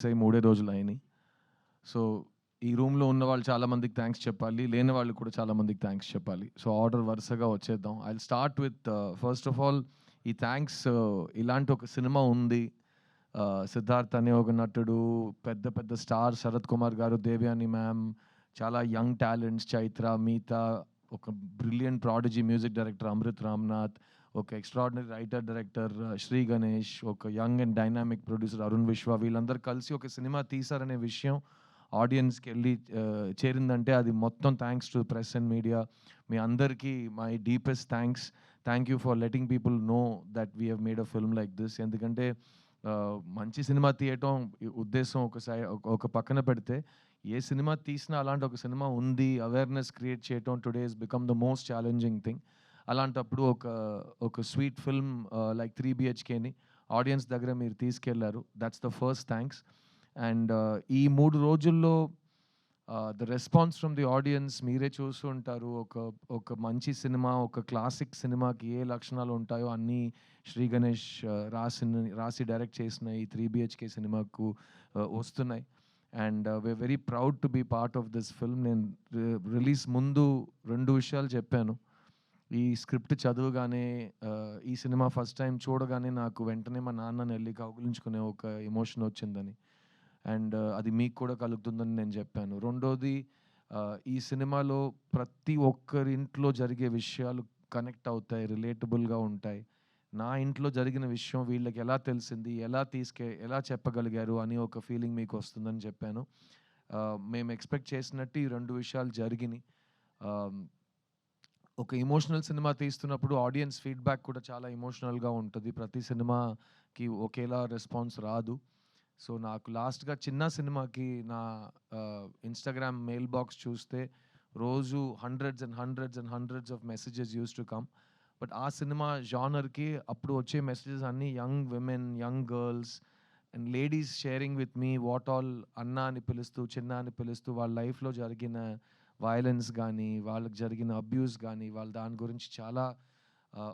మూడే రోజులు అయినాయి. సో, ఈ రూమ్‌లో ఉన్న వాళ్ళు చాలా మందికి థాంక్స్ చెప్పాలి. లేని వాళ్ళు కూడా చాలా మందికి థాంక్స్ చెప్పాలి. సో, ఆర్డర్ వరుసగా వచ్చేద్దాం. I'll start with first of all ఈ థాంక్స్. ఇలాంటి ఒక సినిమా ఉంది. సిద్ధార్థ్ అనే ఒక నటుడు, పెద్ద పెద్ద స్టార్ శరత్ కుమార్ గారు, దేవయాని మ్యామ్, చాలా యంగ్ టాలెంట్స్ చైత్ర, మీతా, ఒక brilliant prodigy music director Amrit Ramnath, ఒక extraordinary writer director Sri Ganesh, ఒక young and dynamic producer Arun Vishwa, వీళ్ళందరూ కలిసి ఒక సినిమా తీశారనే విషయం ఆడియన్స్‌కి వెళ్ళి చేరిందంటే అది మొత్తం thanks to press and media. మీ అందరికీ my deepest thanks. Thank you for letting people know that we have made a film like this. ఎందుకంటే మంచి సినిమా తీయటం ఉద్దేశం ఒక పక్కన పెడితే, ఏ సినిమా తీసినా అలాంటి ఒక సినిమా ఉంది, అవేర్‌నెస్ క్రియేట్ చేయటం today has become the most challenging thing. అలాంటప్పుడు ఒక స్వీట్ ఫిల్మ్ లైక్ 3 బిహెచ్‌కేని ఆడియన్స్ దగ్గర మీరు తీసుకెళ్లారు. That's the first thanks. And ఈ 3 రోజుల్లో the response from the audience మీరే చూస్తూ ఉంటారు. ఒక మంచి సినిమా, ఒక క్లాసిక్ సినిమాకి ఏ లక్షణాలు ఉంటాయో అన్నీ శ్రీ గణేష్ రాసి డైరెక్ట్ చేసిన ఈ 3 బిహెచ్‌కే సినిమాకు వస్తున్నాయి. And we're very proud to be part of this film. నేను రిలీజ్ ముందు 2 విషయాలు చెప్పాను. ఈ స్క్రిప్ట్ చదవగానే, ఈ సినిమా ఫస్ట్ టైం చూడగానే నాకు వెంటనే మా నాన్నని వెళ్ళి కౌగిలించుకునే ఒక ఎమోషన్ వచ్చిందని. అండ్ అది మీకు కూడా కలుగుతుందని నేను చెప్పాను. రెండోది, ఈ సినిమాలో ప్రతి ఒక్కరి ఇంట్లో జరిగే విషయాలు కనెక్ట్ అవుతాయి, రిలేటబుల్‌గా ఉంటాయి. నా ఇంట్లో జరిగిన విషయం వీళ్ళకి ఎలా తెలిసింది, ఎలా చెప్పగలిగారు అని ఒక ఫీలింగ్ మీకు వస్తుందని చెప్పాను. మేము ఎక్స్‌పెక్ట్ చేసినట్టు ఈ 2 విషయాలు జరిగినియి. ఆహ్, ఒక ఎమోషనల్ సినిమా తీస్తున్నప్పుడు ఆడియన్స్ ఫీడ్‌బ్యాక్ కూడా చాలా ఎమోషనల్‌గా ఉంటది. ప్రతి సినిమాకి ఒకేలా రెస్పాన్స్ రాదు. సో, నాకు లాస్ట్‌గా 'చిన్న' సినిమాకి నా ఇన్‌స్టాగ్రామ్ మెయిల్ బాక్స్ చూస్తే రోజు hundreds and hundreds and hundreds of messages used to come. But ఆ సినిమా జానర్‌కి అప్పుడు వచ్చే మెసేజెస్ అన్నీ young women, young girls and ladies sharing with me what all అన్న అని పిలుస్తూ, చిన్న అని పిలుస్తూ వాళ్ళ లైఫ్‌లో జరిగిన వయలెన్స్ గానీ, వాళ్ళకి జరిగిన అబ్యూస్ గానీ, వాళ్ళు దాని గురించి చాలా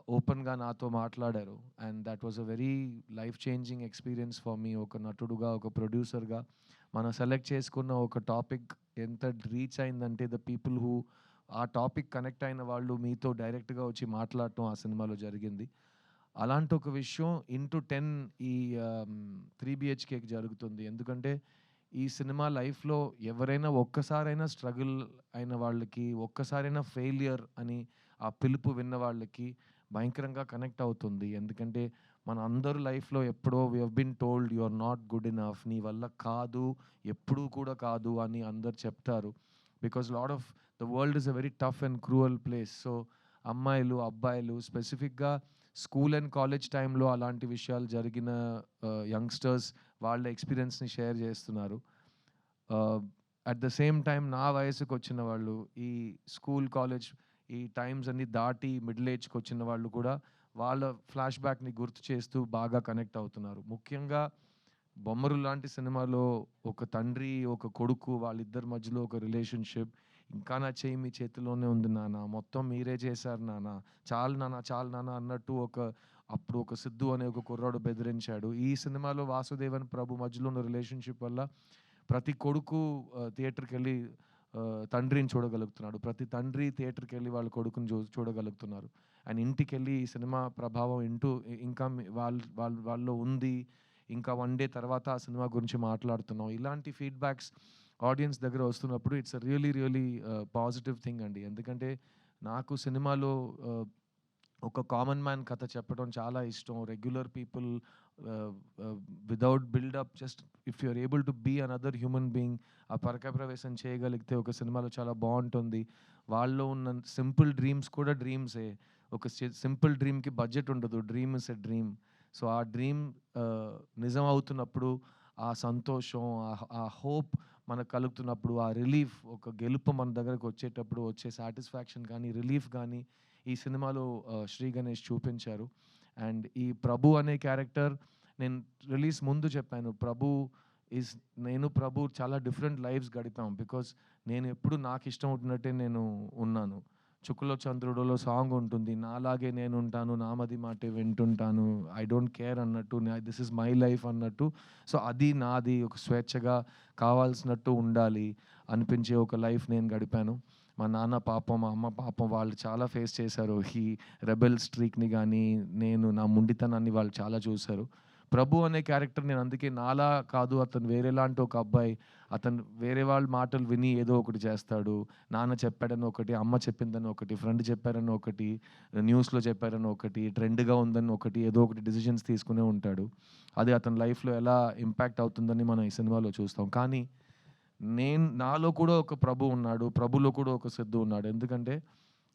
ఓపెన్‌గా నాతో మాట్లాడారు. And that was a very life changing experience for me. ఒక నటుడుగా, ఒక ప్రొడ్యూసర్‌గా మనం సెలెక్ట్ చేసుకున్న ఒక టాపిక్ ఎంత రీచ్ అయిందంటే, ద పీపుల్ హూ ఆ టాపిక్ కనెక్ట్ అయిన వాళ్ళు మీతో డైరెక్ట్‌గా వచ్చి మాట్లాడటం ఆ సినిమాలో జరిగింది. అలాంటి ఒక విషయం ఇంటూ 10 ఈ 3 బిహెచ్‌కేకి జరుగుతుంది. ఎందుకంటే ఈ సినిమా లైఫ్‌లో ఎవరైనా ఒక్కసారైనా స్ట్రగుల్ అయిన వాళ్ళకి, ఒక్కసారైనా ఫెయిల్యూర్ అని ఆ పిలుపు విన్న వాళ్ళకి భయంకరంగా కనెక్ట్ అవుతుంది. ఎందుకంటే మన అందరి లైఫ్‌లో ఎప్పుడో we have been told you are not good enough, నీ వల్ల కాదు, ఎప్పుడూ కూడా కాదు అని అందరూ చెప్తారు. Because lot of the world is a very tough and cruel place. So, అమ్మాయిలు, అబ్బాయిలు స్పెసిఫిక్‌గా స్కూల్ అండ్ కాలేజ్ టైంలో అలాంటి విషయాలు జరిగిన యంగ్‌స్టర్స్ వాళ్ళ ఎక్స్‌పీరియన్స్‌ని షేర్ చేస్తున్నారు. అట్ ద సేమ్ టైమ్ నా వయసుకొచ్చిన వాళ్ళు, ఈ స్కూల్, కాలేజ్ ఈ టైమ్స్ అన్నీ దాటి మిడిల్ ఏజ్‌కొచ్చిన వాళ్ళు కూడా వాళ్ళ ఫ్లాష్ బ్యాక్‌ని గుర్తు చేస్తూ బాగా కనెక్ట్ అవుతున్నారు. ముఖ్యంగా 'బొమ్మరు' లాంటి సినిమాలో ఒక తండ్రి, ఒక కొడుకు వాళ్ళిద్దరి మధ్యలో ఒక రిలేషన్‌షిప్, "ఇంకా నా చెయ్యి మీ చేతిలోనే ఉంది నాన్న, మొత్తం మీరే చేశారు నాన్న, చాలు నాన్న, చాలు నాన్న" అన్నట్టు అప్పుడు ఒక సిద్ధు అనే ఒక కుర్రాడు బెదిరించాడు. ఈ సినిమాలో వాసుదేవన్, ప్రభు మధ్యలో ఉన్న రిలేషన్‌షిప్ వల్ల ప్రతి కొడుకు థియేటర్‌కెళ్ళి తండ్రిని చూడగలుగుతున్నాడు. ప్రతి తండ్రి థియేటర్‌కెళ్ళి వాళ్ళ కొడుకుని చూడగలుగుతున్నారు. అండ్ ఇంటికెళ్ళి ఈ సినిమా ప్రభావం ఇంకా వాళ్ళలో ఉంది. ఇంకా 1 డే తర్వాత ఆ సినిమా గురించి మాట్లాడుతున్నాం. ఇలాంటి ఫీడ్‌బ్యాక్స్ ఆడియన్స్ దగ్గర వస్తున్నప్పుడు it's a really positive thing అండి. ఎందుకంటే నాకు సినిమాలో ఒక కామన్ మ్యాన్ కథ చెప్పడం చాలా ఇష్టం. Regular people ah, ah, without buildup, just if you are able to be another human being, ఆ పరకాయ ప్రవేశం చేయగలిగితే ఒక సినిమాలో చాలా బావుంటుంది. వాళ్ళలో ఉన్న సింపుల్ డ్రీమ్స్ కూడా డ్రీమ్సే. ఒక సింపుల్ డ్రీమ్‌కి బడ్జెట్ ఉండదు. Dream is a dream. So, ఆ డ్రీమ్ ఆహ్, నిజం అవుతున్నప్పుడు ఆ సంతోషం, ఆ హోప్ మనకు కలుగుతున్నప్పుడు, ఆ రిలీఫ్, ఒక గెలుపు మన దగ్గరకు వచ్చేటప్పుడు వచ్చే సాటిస్ఫాక్షన్ కానీ, రిలీఫ్ గానీ ఈ సినిమాలో శ్రీ గణేష్ చూపించారు. అండ్ ఈ ప్రభు అనే క్యారెక్టర్ నేను రిలీజ్ ముందు చెప్పాను. ఈజ్ నేను ప్రభు చాలా డిఫరెంట్ లైఫ్స్ గడిపాం. బికాజ్ నేను ఎప్పుడు నాకు ఇష్టం వచ్చినట్టే నేను ఉన్నాను. 'చుక్కలో చంద్రుడులో' సాంగ్ ఉంటుంది. నాలాగే నేనుంటాను, నామది మాటే వింటుంటాను, ఐ డోంట్ కేర్ అన్నట్టు, దిస్ ఈజ్ మై లైఫ్ అన్నట్టు. సో అది నాది, ఒక స్వేచ్ఛగా కావాల్సినట్టు ఉండాలి అనిపించే ఒక లైఫ్ నేను గడిపాను. మా నాన్న పాపం, మా అమ్మ పాపం వాళ్ళు చాలా ఫేస్ చేశారు. ఈ రెబెల్ స్ట్రీక్‌ని గానీ, నా మొండితనాన్ని వాళ్ళు చాలా చూసారు. ప్రభు అనే క్యారెక్టర్ నేను అందుకే నాలా కాదు, అతను వేరేలాంటి ఒక అబ్బాయి. అతను వేరే వాళ్ళ మాటలు విని ఏదో ఒకటి చేస్తాడు. నాన్న చెప్పాడని ఒకటి, అమ్మ చెప్పిందని ఒకటి, ఫ్రెండ్ చెప్పారని ఒకటి, న్యూస్‌లో చెప్పారని ఒకటి, ట్రెండ్‌గా ఉందని ఒకటి, ఏదో ఒకటి డెసిషన్స్ తీసుకునే ఉంటాడు. అది అతని లైఫ్‌లో ఎలా ఇంపాక్ట్ అవుతుందని మనం ఈ సినిమాలో చూస్తాం. కానీ నాలో కూడా ఒక ప్రభు ఉన్నాడు. ప్రభులో కూడా ఒక సిద్ధు ఉన్నాడు. ఎందుకంటే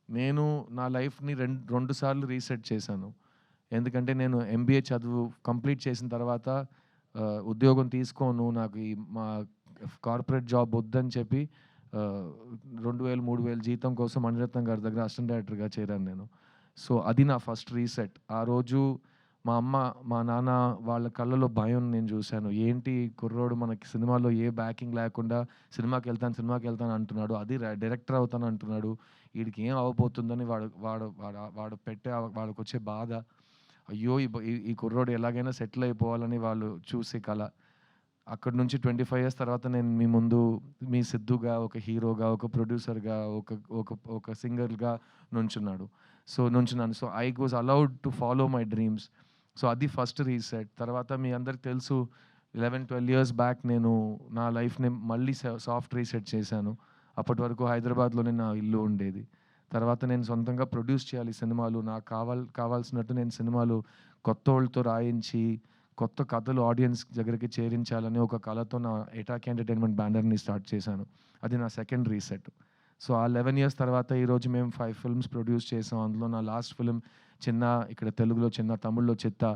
నేను నా లైఫ్‌ని 2 సార్లు రీసెట్ చేశాను. ఎందుకంటే నేను ఎంబీఏ చదువు కంప్లీట్ చేసిన తర్వాత ఉద్యోగం తీసుకోను, నాకు మా కార్పొరేట్ జాబ్ వద్దని చెప్పి 2000, 3000 జీతం కోసం మణిరత్నం గారి దగ్గర అసిస్టెంట్ డైరెక్టర్‌గా చేరాను నేను. సో అది నా ఫస్ట్ రీసెట్. ఆ రోజు మా అమ్మ, మా నాన్న వాళ్ళ కళ్ళలో భయం నేను చూశాను. ఏంటి కుర్రోడు మనకి సినిమాలో ఏ బ్యాకింగ్ లేకుండా సినిమాకెళ్తాను అంటున్నాడు. అది డైరెక్టర్ అవుతాను అంటున్నాడు. ఈడికి ఏం అవ్వబోతుందని వాడు పెట్టే వాళ్ళకొచ్చే బాధ. అయ్యో! ఈ కుర్రోడు ఎలాగైనా సెటిల్ అయిపోవాలని వాళ్ళు చూసే కల. అక్కడి నుంచి 25 ఇయర్స్ తర్వాత నేను మీ ముందు మీ సిద్ధుగా, ఒక హీరోగా, ఒక ప్రొడ్యూసర్‌గా, ఒక ఒక ఒక సింగర్‌గా నుంచున్నాను. So, I was allowed to follow my dreams. So, అది ఫస్ట్ రీసెట్. తర్వాత మీ అందరికి తెలుసు 11, 12 ఇయర్స్ బ్యాక్ నేను నా లైఫ్‌ని మళ్ళీ సాఫ్ట్ రీసెట్ చేశాను. అప్పటి వరకు హైదరాబాద్‌లోనే నా ఇల్లు ఉండేది. తర్వాత నేను సొంతంగా ప్రొడ్యూస్ చేయాలి సినిమాలు. నాకు కావాల్సినట్టు నేను సినిమాలు కొత్తోళ్ళతో రాయించి, కొత్త కథలు ఆడియన్స్ దగ్గరికి చేరించాలని ఒక కలతో నా ఎటాక్ ఎంటర్‌టైన్‌మెంట్ బ్యానర్‌ని స్టార్ట్ చేశాను. అది నా సెకండ్ రీసెట్. సో, ఆ 11 ఇయర్స్ తర్వాత ఈరోజు మేము 5 ఫిల్మ్స్ ప్రొడ్యూస్ చేసాం. అందులో నా లాస్ట్ ఫిల్మ్ 'చిన్న', ఇక్కడ తెలుగులో 'చిన్న', తమిళ్లో 'చిత్త'.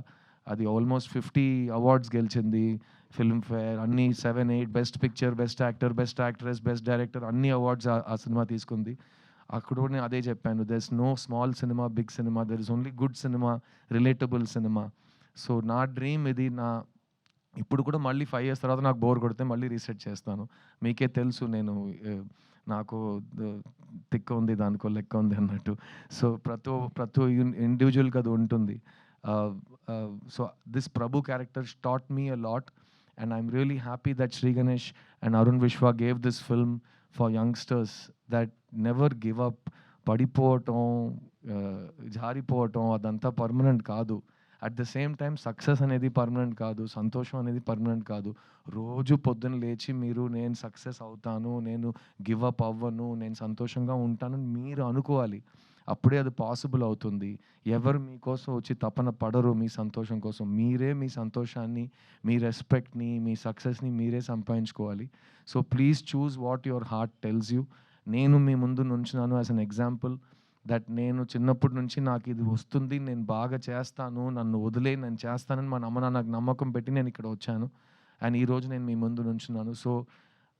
అది ఆల్మోస్ట్ 50 అవార్డ్స్ గెలిచింది. ఫిల్మ్‌ఫేర్ అన్నీ 7, 8 best picture, best actor, best actress, best director అన్ని అవార్డ్స్ ఆ సినిమా తీసుకుంది. అక్కడ కూడా నేను అదే చెప్పాను. There is no small cinema, big cinema. There is only good cinema, relatable cinema. So, నా డ్రీమ్ ఇది. ఇప్పుడు కూడా మళ్ళీ 5 ఇయర్స్ తర్వాత నాకు బోర్ కొడితే మళ్ళీ రీసెట్ చేస్తాను. మీకే తెలుసు నేను నాకు తిక్క ఉంది, దానికో లెక్క ఉంది అన్నట్టు. సో, ప్రతి ఇండివిడ్యువల్‌కి అది ఉంటుంది. So, this Prabhu character taught me a lot and I'm really happy that Sri Ganesh and Arun Vishwa gave this film for youngsters that never give up. పడిపోవటం, జారిపోవటం అదంతా పర్మనెంట్ కాదు. At the same time success అనేది పర్మనెంట్ కాదు. సంతోషం అనేది పర్మనెంట్ కాదు. రోజు పొద్దున లేచి మీరు నేను సక్సెస్ అవుతాను, నేను గివ్ అప్ అవ్వను, నేను సంతోషంగా ఉంటానని మీరు అనుకోవాలి. అప్పుడే అది పాసిబుల్ అవుతుంది. ఎవరు మీకోసం వచ్చి తపన పడరు మీ సంతోషం కోసం. మీరే మీ సంతోషాన్ని, మీ రెస్పెక్ట్‌ని, మీ సక్సెస్‌ని మీరే సంపాదించుకోవాలి. So, please choose what your heart tells you. నేను మీ ముందు నుంచున్నాను యాస్ ఎన్ ఎగ్జాంపుల్ దట్ నేను చిన్నప్పటి నుంచి నాకు ఇది వస్తుంది, నేను బాగా చేస్తాను, నన్ను వదిలేయి నేను చేస్తానని మా అమ్మ నాన్నకు నమ్మకం పెట్టి నేను ఇక్కడ వచ్చాను. అండ్ ఈరోజు నేను మీ ముందు నుంచున్నాను. సో,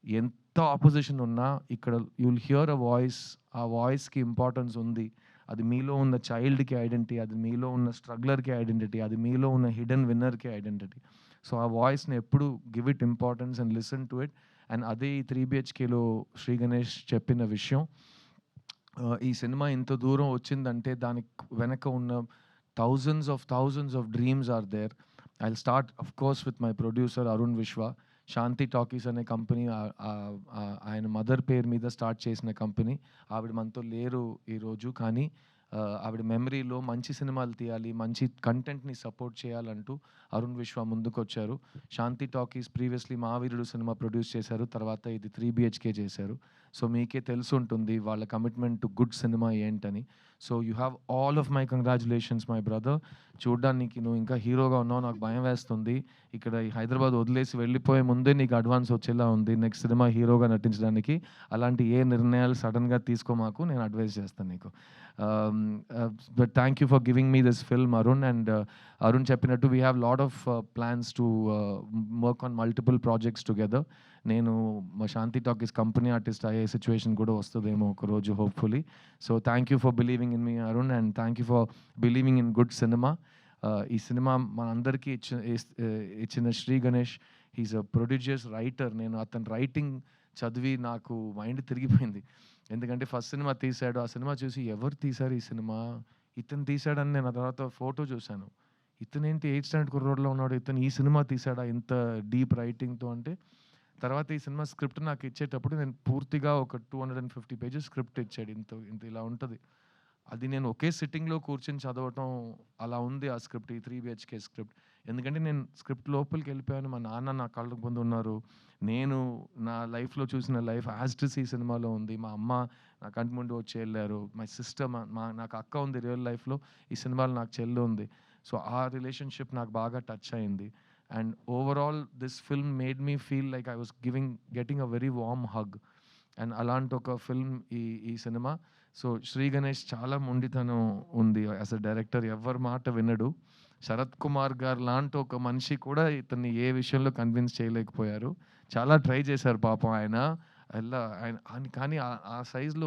ఎంత ఆపోజిషన్ ఉన్నా ఇక్కడ you will here a voice. ఆ వాయిస్‌కి ఇంపార్టెన్స్ ఉంది. అది మీలో ఉన్న చైల్డ్‌కి ఐడెంటిటీ, అది మీలో ఉన్న స్ట్రగ్లర్‌కి ఐడెంటిటీ, అది మీలో ఉన్న హిడెన్ విన్నర్‌కి ఐడెంటిటీ. సో, ఆ వాయిస్‌ని ఎప్పుడు give it importance and listen to it. And అదే ఈ 3 బిహెచ్‌కేలో శ్రీ గణేష్ చెప్పిన విషయం. ఈ సినిమా ఇంత దూరం వచ్చిందంటే దానికి వెనక ఉన్న thousands of dreams are there. I'll start of course with my producer Arun Vishwa. Shanti Talkies అనే కంపెనీ ఆయన మదర్ పేరు మీద స్టార్ట్ చేసిన కంపెనీ. ఆవిడ మనతో లేరు ఈరోజు. కానీ ఆవిడ మెమరీలో మంచి సినిమాలు తీయాలి, మంచి కంటెంట్‌ని సపోర్ట్ చేయాలంటూ అరుణ్ విశ్వ ముందుకొచ్చారు. శాంతి టాకీస్ ప్రీవియస్‌లీ 'మహావీరుడు' సినిమా ప్రొడ్యూస్ చేశారు. తర్వాత ఇది 3 బిహెచ్‌కే చేశారు. సో, మీకే తెలిసుంటుంది వాళ్ళ కమిట్మెంట్ టు గుడ్ సినిమా ఏంటని. So, you have all of my congratulations my brother. చూడ్డానికి నువ్వు ఇంకా హీరోగా ఉన్నావు. నాకు భయం వేస్తుంది. ఇక్కడ ఈ హైదరాబాద్ వదిలేసి వెళ్ళిపోయే ముందే నీకు అడ్వాన్స్ వచ్చేలా ఉంది నెక్స్ట్ సినిమా హీరోగా నటించడానికి. అలాంటి ఏ నిర్ణయాలు సడన్‌గా తీసుకోమాకు. నేను అడ్వైస్ చేస్తాను నీకు. But thank you for giving me this film Arun. And Arun చెప్పినట్టు we have lot of plans to work on multiple projects together. నేను మా శాంతి టాకీస్ కంపెనీ ఆర్టిస్ట్ అయ్యే సిచ్యువేషన్ కూడా వస్తుందేమో ఒకరోజు hopefully. So, thank you for believing in me Arun and thank you for believing in good cinema. ఈ cinema మనందరికీ ఇచ్చిన Sri Ganesh he's a prodigious writer. నేను అతని రైటింగ్ చదివి నాకు మైండ్ తిరిగిపోయింది. ఎందుకంటే ఫస్ట్ సినిమా తీశాడు. ఆ సినిమా చూసి ఎవరు తీశారు ఈ సినిమా? ఇతను తీశాడని నేను ఆ తర్వాత ఫోటో చూశాను. ఇతనేంటి 8థ్ స్టాండర్డ్ కుర్రోడిలా ఉన్నాడు. ఇతను ఈ సినిమా తీశాడా ఇంత డీప్ రైటింగ్‌తో అంటే, తర్వాత ఈ సినిమా స్క్రిప్ట్ నాకు ఇచ్చేటప్పుడు నేను పూర్తిగా ఒక 250 పేజెస్ స్క్రిప్ట్ ఇచ్చాడు. ఇంత ఇంత ఇలా ఉంటది. అది నేను ఒకే సిట్టింగ్‌లో కూర్చొని చదవటం అలా ఉంది ఆ స్క్రిప్ట్. ఈ 3 బీహెచ్‌కే స్క్రిప్ట్. ఎందుకంటే నేను స్క్రిప్ట్ లోపలికెళ్ళిపోయాను. మా నాన్న నా కళ్ళ ముందు ఉన్నారు. నేను నా లైఫ్‌లో చూసిన లైఫ్ యాజ్ ఇట్ ఈజ్ ఈ సినిమాలో ఉంది. మా అమ్మ నా కంటి ముందు వచ్చి ఎళ్లారు. మై సిస్టర్ నాకు అక్క ఉంది రియల్ లైఫ్‌లో. ఈ సినిమాలో నాకు చెల్లి ఉంది. సో, ఆ రిలేషన్‌షిప్ నాకు బాగా టచ్ అయింది. And overall this film made me feel like I was getting a very warm hug. And అలాంటి ఒక ఫిల్మ్ ఈ ఈ సినిమా. సో, 'శ్రీ గణేష్' చాలా మొండితనం ఉంది యాస్ ఎ డైరెక్టర్. ఎవ్వరి మాట వినడు. శరత్ కుమార్ గారు లాంటి ఒక మనిషి కూడా ఇతన్ని ఏ విషయంలో కన్విన్స్ చేయలేకపోయారు. చాలా ట్రై చేశారు పాపం ఆయన. ఆయన కానీ ఆ సైజ్‌లో